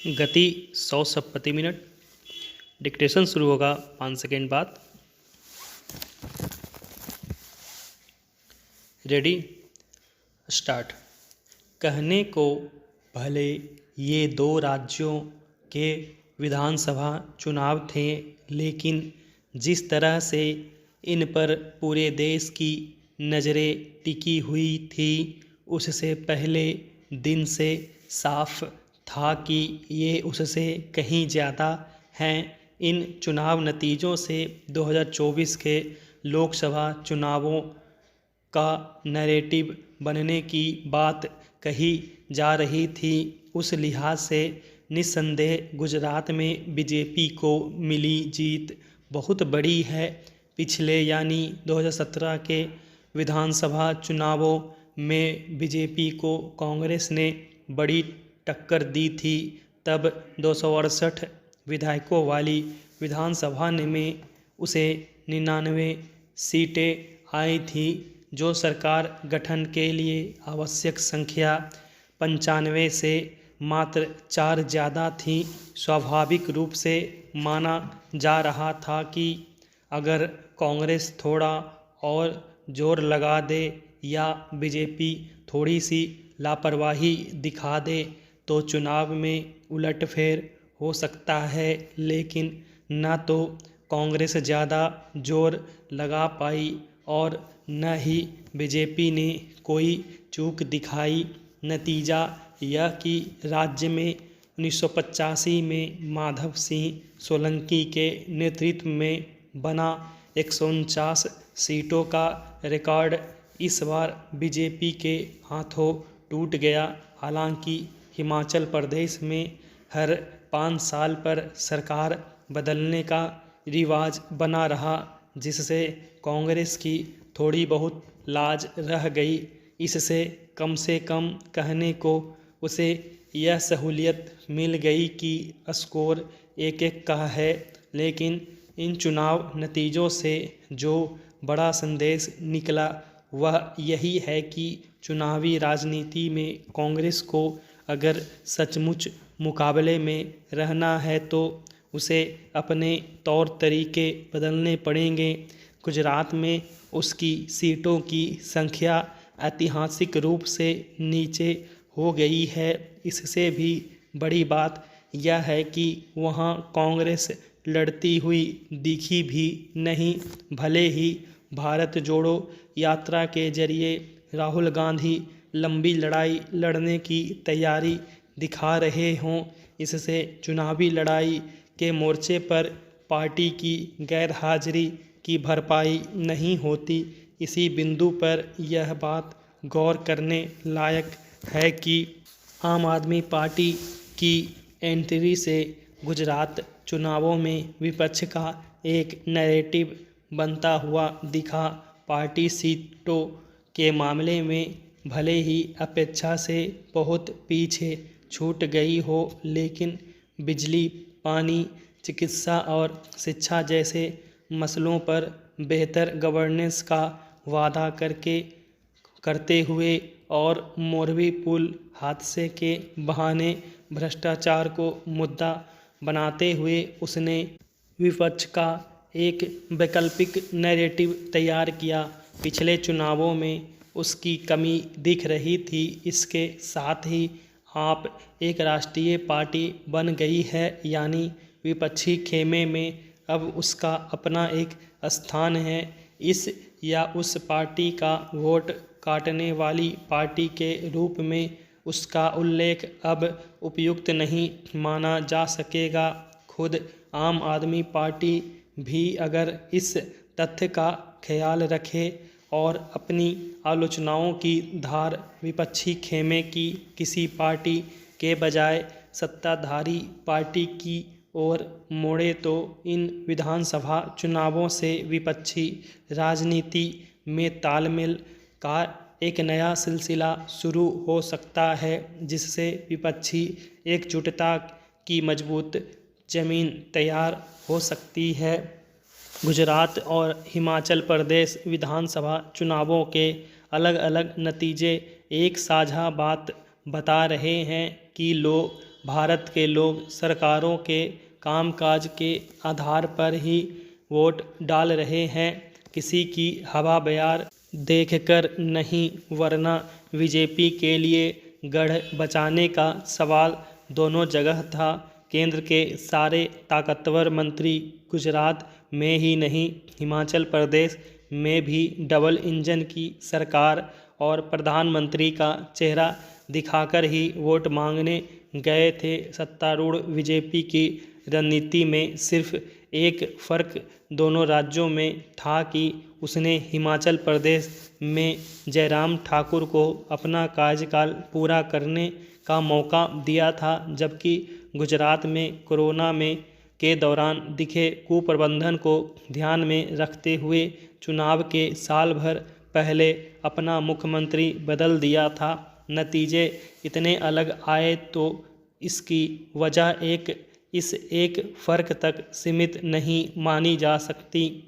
गति 100 शब्द प्रति मिनट। डिक्टेशन शुरू होगा 5 सेकेंड बाद। Ready, start. कहने को भले ये 2 राज्यों के विधानसभा चुनाव थे, लेकिन जिस तरह से इन पर पूरे देश की नज़रें टिकी हुई थी, उससे पहले दिन से साफ था कि ये उससे कहीं ज़्यादा हैं। इन चुनाव नतीजों से 2024 के लोकसभा चुनावों का नैरेटिव बनने की बात कही जा रही थी। उस लिहाज से निस्संदेह गुजरात में बीजेपी को मिली जीत बहुत बड़ी है। पिछले यानी 2017 के विधानसभा चुनावों में बीजेपी को कांग्रेस ने बड़ी टक्कर दी थी। तब 268 विधायकों वाली विधानसभा में उसे 99 सीटें आई थी, जो सरकार गठन के लिए आवश्यक संख्या 95 से मात्र 4 ज़्यादा थी। स्वाभाविक रूप से माना जा रहा था कि अगर कांग्रेस थोड़ा और जोर लगा दे या बीजेपी थोड़ी सी लापरवाही दिखा दे तो चुनाव में उलटफेर हो सकता है। लेकिन न तो कांग्रेस ज़्यादा जोर लगा पाई और न ही बीजेपी ने कोई चूक दिखाई। नतीजा यह कि राज्य में 1985 में माधव सिंह सोलंकी के नेतृत्व में बना 149 सीटों का रिकॉर्ड इस बार बीजेपी के हाथों टूट गया। हालांकि हिमाचल प्रदेश में हर 5 साल पर सरकार बदलने का रिवाज बना रहा, जिससे कांग्रेस की थोड़ी बहुत लाज रह गई। इससे कम से कम कहने को उसे यह सहूलियत मिल गई कि स्कोर 1-1 का है। लेकिन इन चुनाव नतीजों से जो बड़ा संदेश निकला वह यही है कि चुनावी राजनीति में कांग्रेस को अगर सचमुच मुकाबले में रहना है तो उसे अपने तौर तरीके बदलने पड़ेंगे। गुजरात में उसकी सीटों की संख्या ऐतिहासिक रूप से नीचे हो गई है। इससे भी बड़ी बात यह है कि वहाँ कांग्रेस लड़ती हुई दिखी भी नहीं। भले ही भारत जोड़ो यात्रा के जरिए राहुल गांधी लंबी लड़ाई लड़ने की तैयारी दिखा रहे हों, इससे चुनावी लड़ाई के मोर्चे पर पार्टी की गैरहाजिरी की भरपाई नहीं होती। इसी बिंदु पर यह बात गौर करने लायक है कि आम आदमी पार्टी की एंट्री से गुजरात चुनावों में विपक्ष का एक नैरेटिव बनता हुआ दिखा। पार्टी सीटों के मामले में भले ही अपेक्षा से बहुत पीछे छूट गई हो, लेकिन बिजली, पानी, चिकित्सा और शिक्षा जैसे मसलों पर बेहतर गवर्नेंस का वादा करते हुए और मोरबी पुल हादसे के बहाने भ्रष्टाचार को मुद्दा बनाते हुए उसने विपक्ष का एक वैकल्पिक नैरेटिव तैयार किया। पिछले चुनावों में उसकी कमी दिख रही थी। इसके साथ ही आप एक राष्ट्रीय पार्टी बन गई है, यानी विपक्षी खेमे में अब उसका अपना एक स्थान है। इस या उस पार्टी का वोट काटने वाली पार्टी के रूप में उसका उल्लेख अब उपयुक्त नहीं माना जा सकेगा। खुद आम आदमी पार्टी भी अगर इस तथ्य का ख्याल रखे और अपनी आलोचनाओं की धार विपक्षी खेमे की किसी पार्टी के बजाय सत्ताधारी पार्टी की ओर मोड़े तो इन विधानसभा चुनावों से विपक्षी राजनीति में तालमेल का एक नया सिलसिला शुरू हो सकता है, जिससे विपक्षी एकजुटता की मजबूत जमीन तैयार हो सकती है। गुजरात और हिमाचल प्रदेश विधानसभा चुनावों के अलग अलग नतीजे एक साझा बात बता रहे हैं कि भारत के लोग सरकारों के कामकाज के आधार पर ही वोट डाल रहे हैं, किसी की हवा बयार देखकर नहीं, वरना बीजेपी के लिए गढ़ बचाने का सवाल दोनों जगह था। केंद्र के सारे ताकतवर मंत्री गुजरात में ही नहीं, हिमाचल प्रदेश में भी डबल इंजन की सरकार और प्रधानमंत्री का चेहरा दिखाकर ही वोट मांगने गए थे। सत्तारूढ़ बीजेपी की रणनीति में सिर्फ एक फर्क दोनों राज्यों में था कि उसने हिमाचल प्रदेश में जयराम ठाकुर को अपना कार्यकाल पूरा करने का मौका दिया था, जबकि गुजरात में कोरोना के दौरान दिखे कुप्रबंधन को ध्यान में रखते हुए चुनाव के साल भर पहले अपना मुख्यमंत्री बदल दिया था। नतीजे इतने अलग आए तो इसकी वजह इस एक फ़र्क तक सीमित नहीं मानी जा सकती।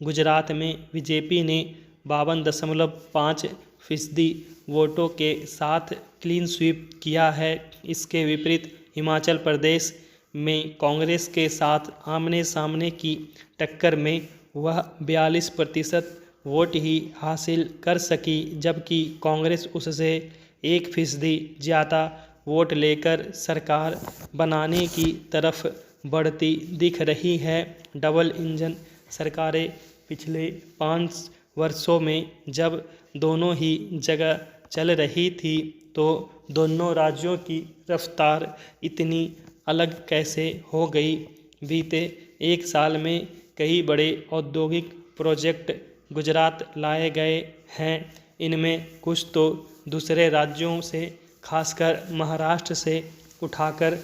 गुजरात में बीजेपी ने 52.5% वोटों के साथ क्लीन स्वीप किया है। इसके विपरीत हिमाचल प्रदेश में कांग्रेस के साथ आमने सामने की टक्कर में वह 42% वोट ही हासिल कर सकी, जबकि कांग्रेस उससे 1% ज़्यादा वोट लेकर सरकार बनाने की तरफ बढ़ती दिख रही है। डबल इंजन सरकारें पिछले 5 वर्षों में जब दोनों ही जगह चल रही थी तो दोनों राज्यों की रफ्तार इतनी अलग कैसे हो गई। बीते एक साल में कई बड़े औद्योगिक प्रोजेक्ट गुजरात लाए गए हैं। इनमें कुछ तो दूसरे राज्यों से, खासकर महाराष्ट्र से उठाकर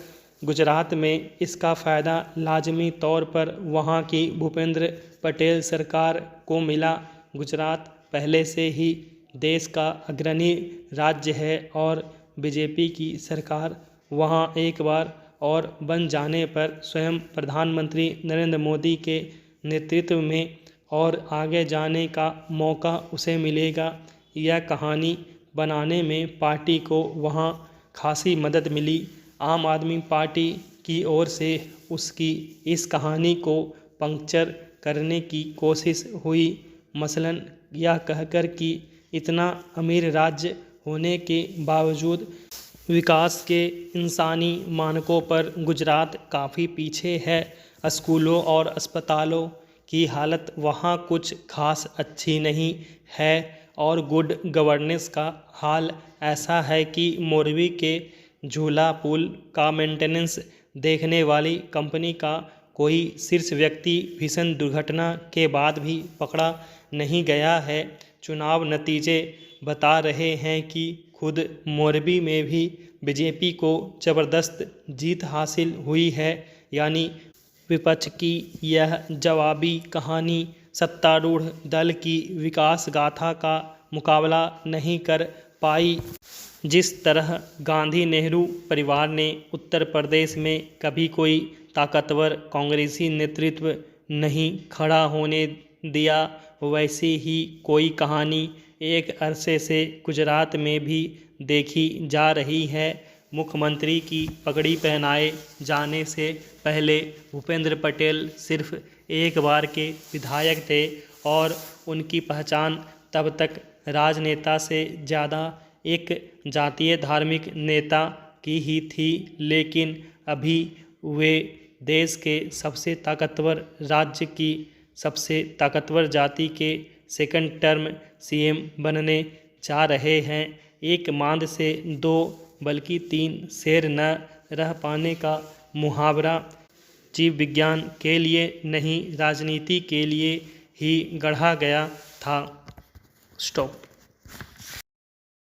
गुजरात में इसका फ़ायदा लाजमी तौर पर वहां की भूपेंद्र पटेल सरकार को मिला। गुजरात पहले से ही देश का अग्रणी राज्य है और बीजेपी की सरकार वहां एक बार और बन जाने पर स्वयं प्रधानमंत्री नरेंद्र मोदी के नेतृत्व में और आगे जाने का मौका उसे मिलेगा। यह कहानी बनाने में पार्टी को वहां खासी मदद मिली। आम आदमी पार्टी की ओर से उसकी इस कहानी को पंक्चर करने की कोशिश हुई। मसलन यह कहकर कि इतना अमीर राज्य होने के बावजूद विकास के इंसानी मानकों पर गुजरात काफ़ी पीछे है। स्कूलों और अस्पतालों की हालत वहाँ कुछ खास अच्छी नहीं है और गुड गवर्नेंस का हाल ऐसा है कि मोरबी के झूला पुल का मेंटेनेंस देखने वाली कंपनी का कोई शीर्ष व्यक्ति भीषण दुर्घटना के बाद भी पकड़ा नहीं गया है। चुनाव नतीजे बता रहे हैं कि खुद मोरबी में भी बीजेपी को ज़बरदस्त जीत हासिल हुई है। यानी विपक्ष की यह जवाबी कहानी सत्तारूढ़ दल की विकास गाथा का मुकाबला नहीं कर पाई। जिस तरह गांधी नेहरू परिवार ने उत्तर प्रदेश में कभी कोई ताकतवर कांग्रेसी नेतृत्व नहीं खड़ा होने दिया, वैसी ही कोई कहानी एक अरसे से गुजरात में भी देखी जा रही है। मुख्यमंत्री की पगड़ी पहनाए जाने से पहले भूपेंद्र पटेल सिर्फ एक बार के विधायक थे और उनकी पहचान तब तक राजनेता से ज़्यादा एक जातीय धार्मिक नेता की ही थी। लेकिन अभी वे देश के सबसे ताकतवर राज्य की सबसे ताकतवर जाति के सेकंड टर्म सीएम बनने जा रहे हैं। एक मांद से 2 बल्कि 3 शेर न रह पाने का मुहावरा जीव विज्ञान के लिए नहीं, राजनीति के लिए ही गढ़ा गया था। स्टॉप।